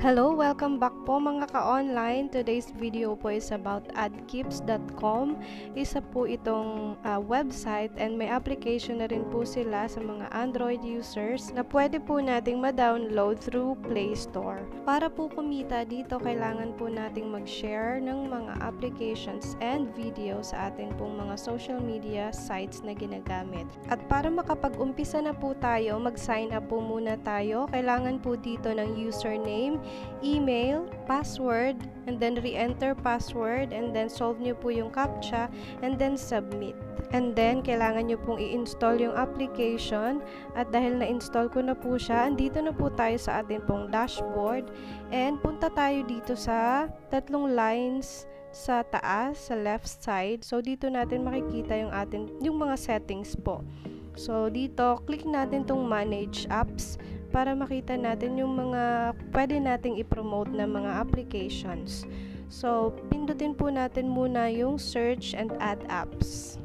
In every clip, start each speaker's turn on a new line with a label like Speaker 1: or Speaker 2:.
Speaker 1: Hello, welcome back po mga ka-online. Today's video po is about adkeeps.com. Isa po itong website and may application na rin po sila sa mga Android users na pwede po nating ma-download through Play Store. Para po kumita dito, kailangan po nating mag-share ng mga applications and videos sa atin pong mga social media sites na ginagamit. At para makapag-umpisa na po tayo, mag-sign up po muna tayo. Kailangan po dito ng username, email, password, and then re-enter password, and then solve nyo po yung CAPTCHA, and then submit. And then, kailangan nyo pong i-install yung application, at dahil na-install ko na po siya, andito na po tayo sa ating pong dashboard, and punta tayo dito sa tatlong lines sa taas, sa left side. So, dito natin makikita yung mga settings po. So, dito, click natin tong manage apps para makita natin yung mga pwede nating i-promote na mga applications. So, pindutin po natin muna yung search and add apps.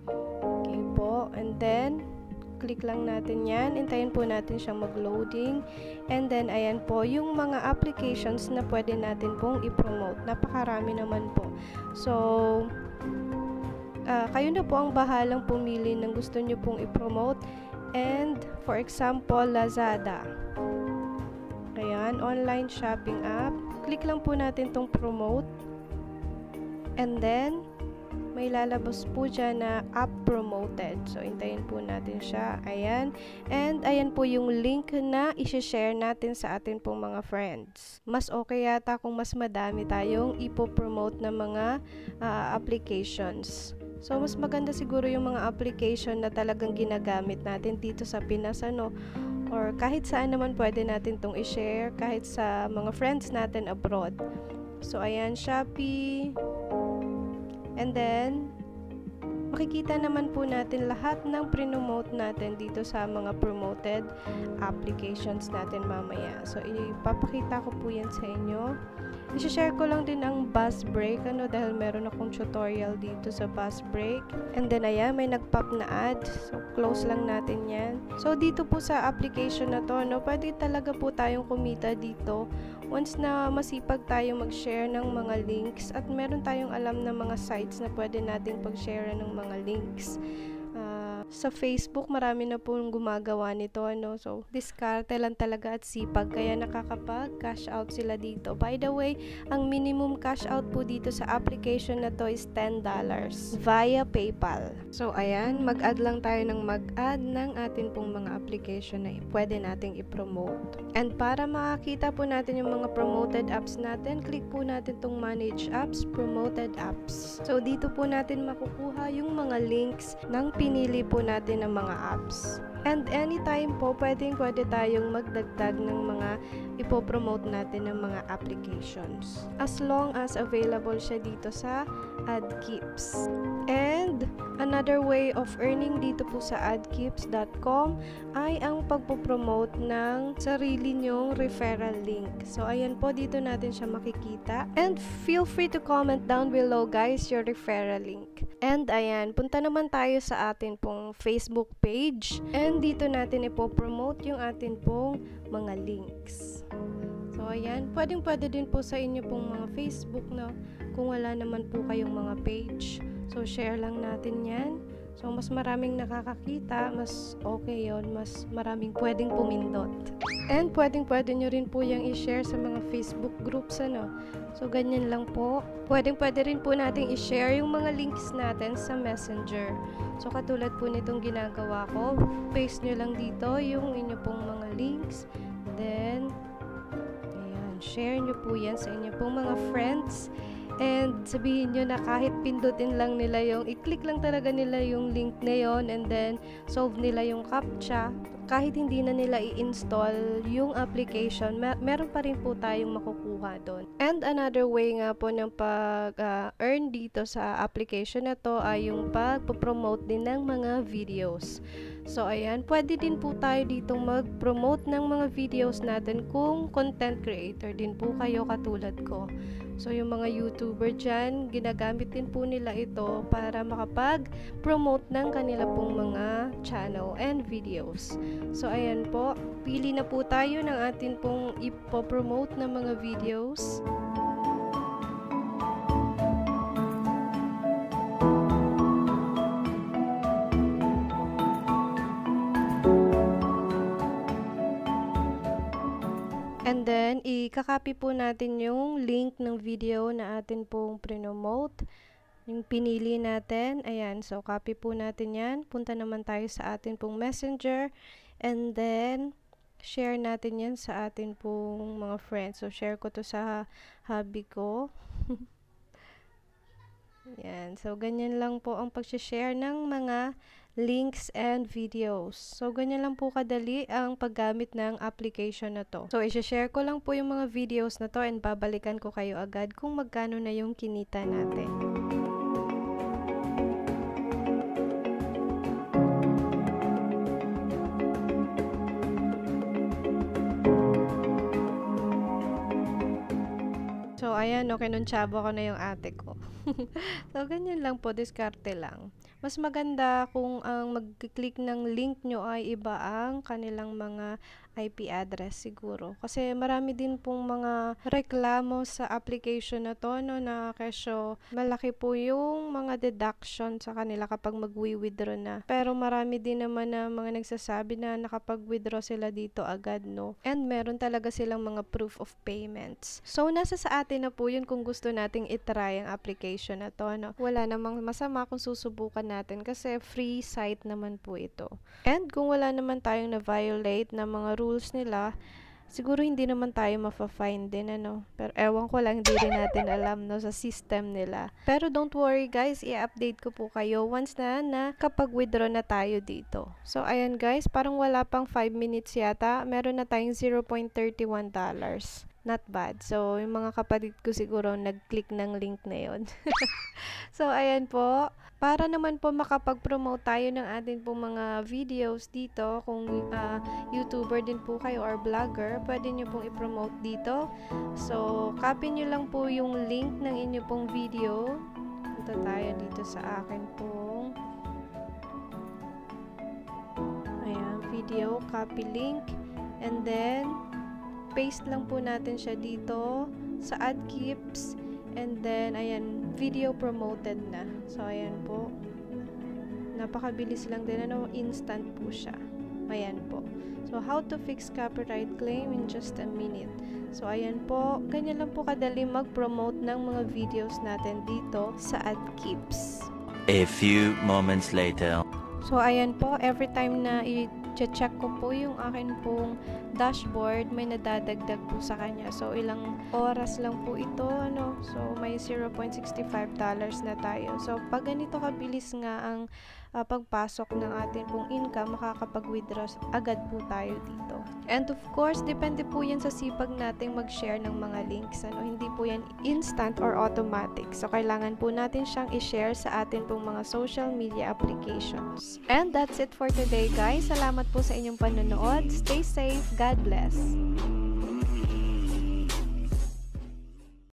Speaker 1: Okay po. And then, click lang natin yan. Hintayin po natin siyang mag-loading. And then, ayan po, yung mga applications na pwede natin pong i-promote. Napakarami naman po. So, kayo na po ang bahalang pumili ng gusto nyo pong i-promote. And, for example, Lazada. Ayan, online shopping app. Click lang po natin tong promote. And then, may lalabas po dyan na app promoted. So, hintayin po natin siya. Ayan. And, ayan po yung link na isi-share natin sa atin pong mga friends. Mas okay yata kung mas madami tayong ipo-promote na mga applications. So, mas maganda siguro yung mga application na talagang ginagamit natin dito sa Pinas, or kahit saan naman pwede natin tong i-share, kahit sa mga friends natin abroad. So, ayan, Shopee. And then, makikita naman po natin lahat ng pre-promote natin dito sa mga promoted applications natin mamaya. So, ipapakita ko po yan sa inyo. I-share ko lang din ang bus break, dahil meron akong tutorial dito sa bus break. And then, ayan, may nag-pop na ad. So, close lang natin yan. So, dito po sa application na to, pwede talaga po tayong kumita dito. Once na masipag tayo mag-share ng mga links at meron tayong alam na mga sites na pwede nating pag-share ng mga links. Sa Facebook, marami na pong gumagawa nito, So, diskarte lang talaga at sipag, kaya nakakapag-cash out sila dito. By the way, ang minimum cash out po dito sa application na to is $10 via PayPal. So, ayan, mag-add lang tayo ng mag-add ng atin pong mga application na pwede nating i-promote. And para makakita po natin yung mga promoted apps natin, click po natin tong manage apps, promoted apps. So, dito po natin makukuha yung mga links ng pinili po natin ng mga apps. And anytime po, pwede tayong magdagdag ng mga ipopromote natin ng mga applications. As long as available siya dito sa Adkeeps. And another way of earning dito po sa adkeeps.com ay ang pagpopromote ng sarili nyong referral link. So, ayan po, dito natin siya makikita. And feel free to comment down below, guys, your referral link. And ayan, punta naman tayo sa atin pong Facebook page. And dito natin ipopromote yung atin pong mga links. So, ayan, pwede din po sa inyo pong mga Facebook, kung wala naman po kayong mga page. So, share lang natin yan. So, mas maraming nakakakita, mas okay yon, mas maraming pwedeng pumindot. And pwede nyo rin po yung i-share sa mga Facebook groups, So, ganyan lang po. Pwede rin po natin i-share yung mga links natin sa Messenger. So, katulad po nitong ginagawa ko, paste nyo lang dito yung inyo pong mga links. Then, ayan, share nyo po yan sa inyo pong mga friends. And sabihin nyo na kahit pindutin lang nila i-click lang talaga nila yung link na yon, and then solve nila yung CAPTCHA. Kahit hindi na nila i-install yung application, meron pa rin po tayong makukuha doon. And another way nga po ng pag-earn dito sa application na to ay yung pag-promote din ng mga videos. So, ayan, pwede din po tayo dito mag-promote ng mga videos natin kung content creator din po kayo katulad ko. So, yung mga YouTuber dyan, ginagamit din po nila ito para makapag-promote ng kanila pong mga channel and videos. So, ayan po. Pili na po tayo ng atin pong ipopromote na mga videos. And then, i-copy po natin yung link ng video na atin pong promote. Yung pinili natin. Ayan. So, copy po natin yan. Punta naman tayo sa atin pong messenger. And then, share natin yan sa atin pong mga friends. So, share ko to sa hubby ko. Yan. So, ganyan lang po ang pag-share ng mga links and videos. So, ganyan lang po kadali ang paggamit ng application na to. So, i-share ko lang po yung mga videos na to and babalikan ko kayo agad kung magkano na yung kinita natin. So, ayan, okay, kinuntsaba ko na yung ate ko. So, ganyan lang po, diskarte lang. Mas maganda kung ang mag-click ng link nyo ay iba ang kanilang mga IP address siguro. Kasi marami din pong mga reklamo sa application na to, no, na kesyo malaki po yung mga deduction sa kanila kapag mag-withdraw na. Pero marami din naman na mga nagsasabi na nakapag-withdraw sila dito agad, no. And meron talaga silang mga proof of payments. So, nasa sa atin na po yun kung gusto nating itry ang application na to, no. Wala namang masama kung susubukan natin kasi free site naman po ito. And kung wala naman tayong na-violate na mga rules nila, siguro hindi naman tayo mafa-fine din, ano. Pero ewan ko lang, hindi rin natin alam, no, sa system nila. Pero don't worry guys, i-update ko po kayo once na nakapag-withdraw na tayo dito. So, ayan guys, parang wala pang 5 minutes yata, meron na tayong $0.31. Not bad. So, yung mga kapatid ko siguro nag-click ng link na yon. So, ayan po. Para naman po makapag-promote tayo ng ating pong mga videos dito, kung YouTuber din po kayo or vlogger, pwede nyo pong i-promote dito. So, copy nyo lang po yung link ng inyo pong video. Punta tayo dito sa akin pong ayan, video, copy link, and then paste lang po natin siya dito sa Adkeeps, and then ayan, video promoted na. So ayan po, napakabilis lang din, ano, instant po siya. Ayan po. So, how to fix copyright claim in just a minute. So, ayan po, ganyan lang po kadali mag-promote ng mga videos natin dito sa Adkeeps.
Speaker 2: A few moments later.
Speaker 1: So, ayan po, every time na i-check ko po yung akin pong dashboard, may nadadagdag po sa kanya. So, ilang oras lang po ito, ano. So, may $0.65 na tayo. So, pag ganito kabilis nga ang pagpasok ng atin pong income, makakapag-withdraw agad po tayo dito. And of course, depende po yan sa sipag nating mag-share ng mga links, ano. Hindi po yan instant or automatic. So, kailangan po natin siyang i-share sa atin pong mga social media applications. And that's it for today, guys. Salamat po sa inyong panonood. Stay safe. God bless.